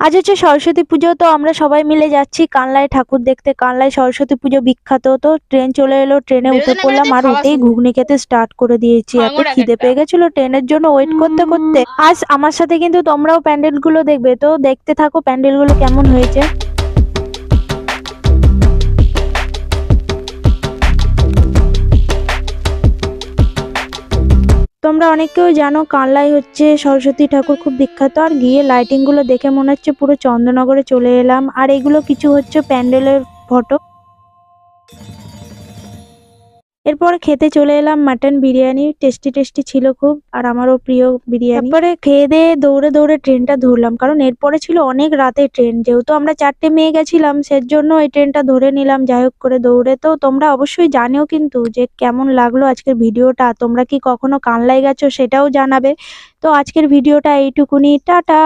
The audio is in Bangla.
আজ হচ্ছে সরস্বতী পুজো, তো আমরা সবাই মিলে যাচ্ছি কানলায় ঠাকুর দেখতে। কানলায় সরস্বতী পুজো বিখ্যাত। তো ট্রেন চলে এলো, ট্রেনে উঠে বেরোতে না পড়লাম বেরোতে আর খাওয়া উঠেই শুরু। ঘুগনি খেতে স্টার্ট করে দিয়েছি। এত হাঙর এক খিদে একটা। পেয়ে গেছিল ট্রেনের জন্য ওয়েট করতে করতে। আজ আমার সাথে কিন্তু তোমরাও প্যান্ডেল গুলো দেখবে, তো দেখতে থাকো প্যান্ডেল গুলো কেমন হয়েছে। তোমরা অনেকেই জানো কানলায় হচ্ছে সরস্বতী ঠাকুর খুব বিখ্যাত। আর গিয়ে লাইটিং গুলো দেখে মনে হচ্ছে পুরো চন্দ্রনগরে চলে এলাম। আর এগুলো কিছু হচ্ছে প্যান্ডেলের ফটো। এরপরে খেতে চলে এলাম মাটন বিরিয়ানি। টেস্টি টেস্টি ছিল খুব, আর আমারও প্রিয় বিরিয়ানি। তারপরে খেয়ে দিয়ে দৌড়ে দৌড়ে ট্রেনটা ধরলাম, কারণ এরপরে ছিল অনেক রাতে ট্রেন। যেহেতু আমরা 4টে মেয়ে গেছিলাম, সেজন্য এই ট্রেনটা ধরে নিলাম যাই হোক করে দৌড়ে। তো তোমরা অবশ্যই জানিও কিন্তু যে কেমন লাগলো আজকের ভিডিওটা। তোমরা কি কখনো কানলায় গেছো সেটাও জানাবে। তো আজকের ভিডিওটা এইটুকুনি, টাটা।